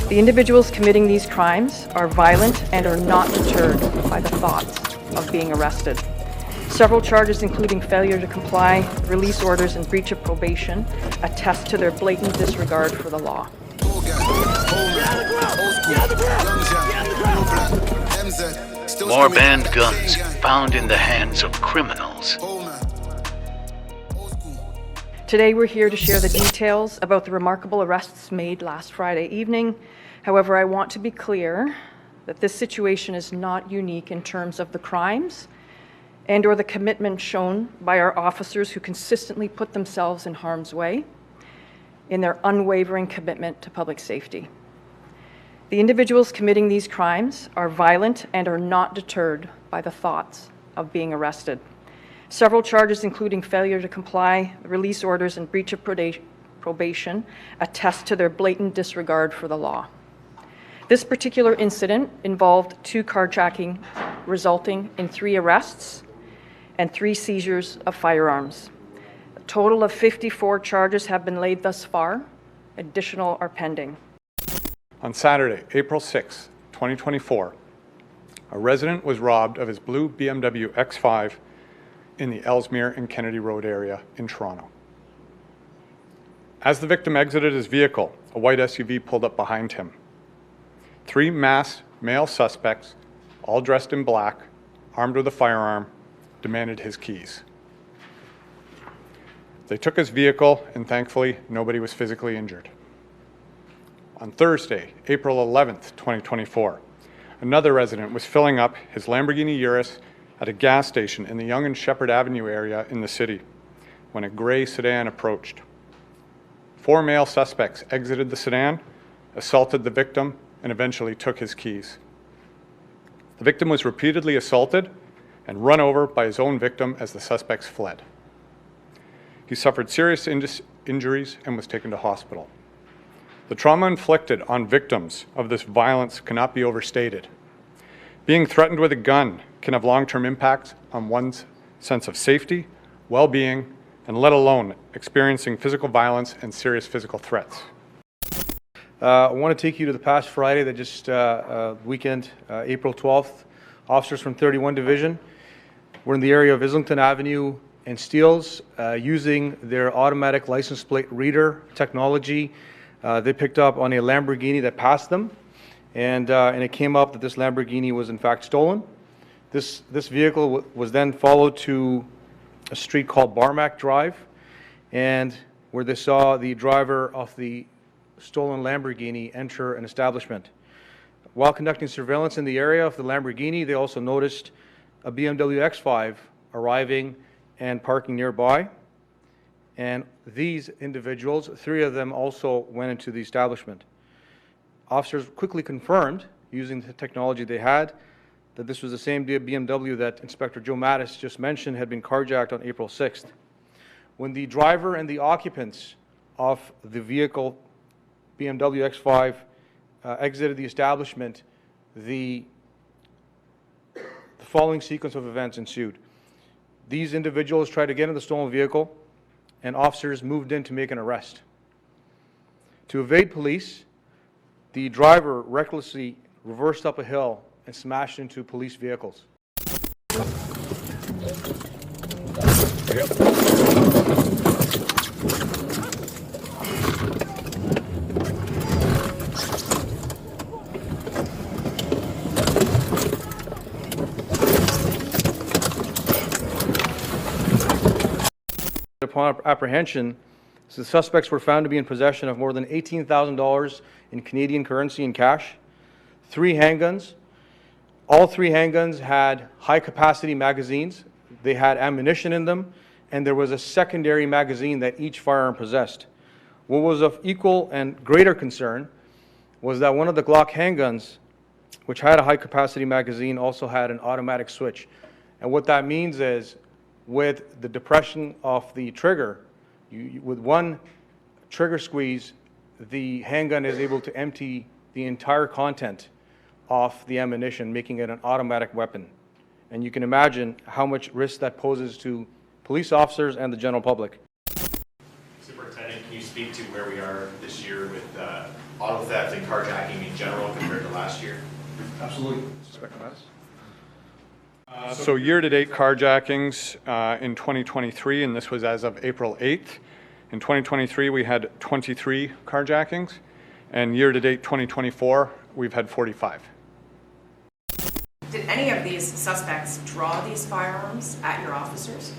The individuals committing these crimes are violent and are not deterred by the thoughts of being arrested. Several charges, including failure to comply, release orders, and breach of probation, attest to their blatant disregard for the law. More banned guns found in the hands of criminals. Today we're here to share the details about the remarkable arrests made last Friday evening. However, I want to be clear that this situation is not unique in terms of the crimes and or the commitment shown by our officers who consistently put themselves in harm's way in their unwavering commitment to public safety. The individuals committing these crimes are violent and are not deterred by the thoughts of being arrested. Several charges, including failure to comply, release orders, and breach of probation, attest to their blatant disregard for the law. This particular incident involved 2 carjacking, resulting in 3 arrests and 3 seizures of firearms. A total of 54 charges have been laid thus far. Additional are pending. On Saturday, April 6, 2024, a resident was robbed of his blue BMW X5 in the Ellesmere and Kennedy Road area in Toronto. As the victim exited his vehicle, a white SUV pulled up behind him. 3 masked male suspects, all dressed in black, armed with a firearm, demanded his keys. They took his vehicle, and thankfully, nobody was physically injured. On Thursday, April 11th, 2024, another resident was filling up his Lamborghini Urus at a gas station in the Yonge and Shepherd Avenue area in the city when a gray sedan approached. 4 male suspects exited the sedan, assaulted the victim, and eventually took his keys. The victim was repeatedly assaulted and run over by his own victim as the suspects fled. He suffered serious injuries and was taken to hospital. The trauma inflicted on victims of this violence cannot be overstated. Being threatened with a gun can have long-term impacts on one's sense of safety, well-being, and let alone experiencing physical violence and serious physical threats. I want to take you to the past Friday, that just weekend, April 12th. Officers from 31 Division were in the area of Islington Avenue and Steeles using their automatic license plate reader technology. They picked up on a Lamborghini that passed them, and it came up that this Lamborghini was in fact stolen. This vehicle was then followed to a street called Barmack Drive, and where they saw the driver of the stolen Lamborghini enter an establishment. While conducting surveillance in the area of the Lamborghini, they also noticed a BMW X5 arriving and parking nearby. And these individuals, 3 of them, also went into the establishment. Officers quickly confirmed, using the technology they had, that this was the same BMW that Inspector Joe Matys just mentioned had been carjacked on April 6th. When the driver and the occupants of the vehicle, BMW X5, exited the establishment, the following sequence of events ensued. These individuals tried to get in the stolen vehicle, and officers moved in to make an arrest. To evade police, the driver recklessly reversed up a hill and smashed into police vehicles. Upon apprehension, the suspects were found to be in possession of more than $18,000 in Canadian currency and cash, 3 handguns. All 3 handguns had high-capacity magazines. They had ammunition in them, and there was a secondary magazine that each firearm possessed. What was of equal and greater concern was that one of the Glock handguns, which had a high-capacity magazine, also had an automatic switch. And what that means is, with the depression of the trigger, with one trigger squeeze, the handgun is able to empty the entire content of the ammunition, making it an automatic weapon. And you can imagine how much risk that poses to police officers and the general public. Superintendent, can you speak to where we are this year with auto theft and carjacking in general compared to last year? Absolutely. So year-to-date carjackings in 2023, and this was as of April 8th. In 2023, we had 23 carjackings, and year-to-date 2024, we've had 45. Did any of these suspects draw these firearms at your officers?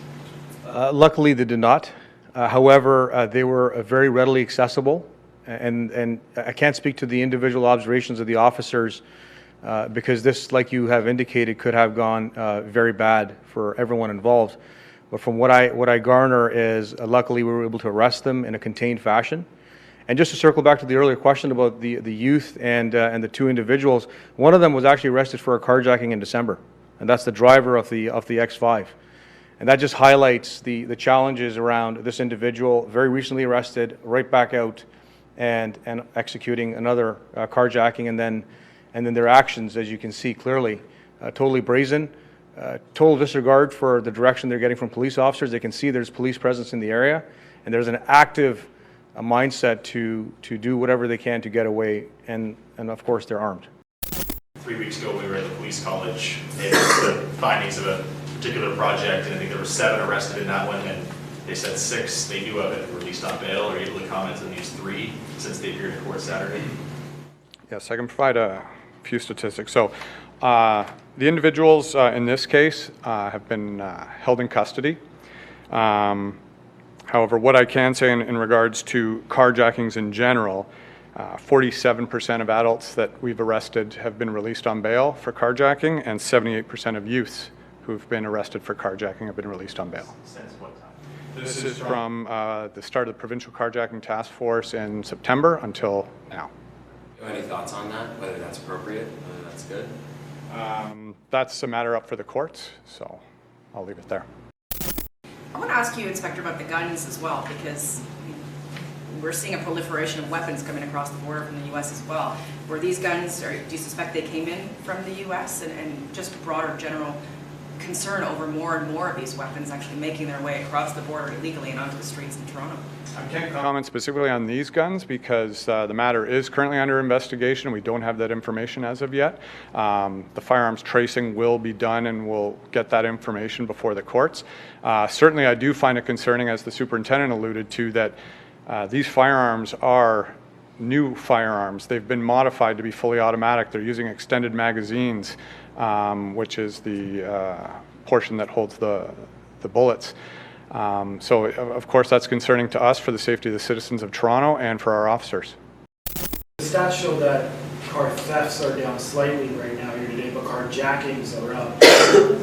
Luckily, they did not. However, they were very readily accessible, and I can't speak to the individual observations of the officers because this, like you have indicated, could have gone very bad for everyone involved. But from what I garner is, luckily, we were able to arrest them in a contained fashion. And just to circle back to the earlier question about the youth and the two individuals, one of them was actually arrested for a carjacking in December, and that's the driver of the X5. And that just highlights the challenges around this individual, very recently arrested, right back out and executing another carjacking, and then their actions, as you can see clearly, totally brazen, total disregard for the direction they're getting from police officers. They can see there's police presence in the area, and there's an active mindset to do whatever they can to get away, and of course they're armed. 3 weeks ago, we were at the police college, and the findings of a particular project, and I think there were 7 arrested in that one, and they said 6 they knew of it released on bail. Are you able to comment on these 3 since they appeared in court Saturday? Yes, I can provide a few statistics. So the individuals in this case have been held in custody. However, what I can say in regards to carjackings in general, 47% of adults that we've arrested have been released on bail for carjacking, and 78% of youths who've been arrested for carjacking have been released on bail. Since what time? This is from the start of the Provincial Carjacking Task Force in September until now. Any thoughts on that, whether that's appropriate, whether that's good? That's a matter up for the courts, so I'll leave it there. I want to ask you, Inspector, about the guns as well, because we're seeing a proliferation of weapons coming across the border from the U.S. as well. Were these guns, or do you suspect they came in from the U.S. and just broader general concern over more and more of these weapons actually making their way across the border illegally and onto the streets in Toronto? I can't comment specifically on these guns because the matter is currently under investigation. We don't have that information as of yet. The firearms tracing will be done, and we'll get that information before the courts. Certainly, I do find it concerning, as the superintendent alluded to, that these firearms are new firearms. They've been modified to be fully automatic. They're using extended magazines, which is the portion that holds the bullets. So, of course, that's concerning to us for the safety of the citizens of Toronto and for our officers. The stats show that car thefts are down slightly right now year to date, but carjackings are up.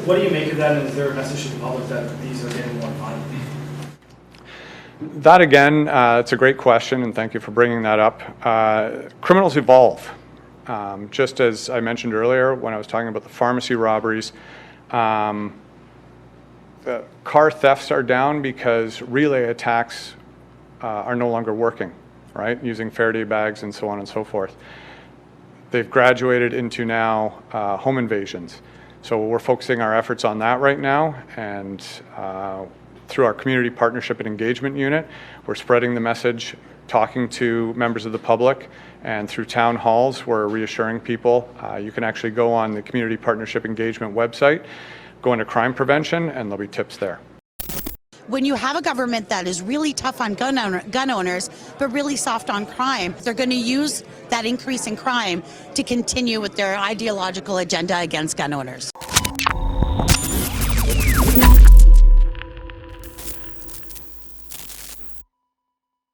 What do you make of that, and is there a message to the public that these are getting more violent? That, again, it's a great question, and thank you for bringing that up. Criminals evolve. Just as I mentioned earlier when I was talking about the pharmacy robberies, car thefts are down because relay attacks are no longer working, right? Using Faraday bags and so on and so forth. They've graduated into now home invasions. So we're focusing our efforts on that right now, and through our community partnership and engagement unit, we're spreading the message, talking to members of the public, and through town halls, we're reassuring people. You can actually go on the community partnership engagement website, go into crime prevention, and there'll be tips there. When you have a government that is really tough on gun owners, but really soft on crime, they're going to use that increase in crime to continue with their ideological agenda against gun owners.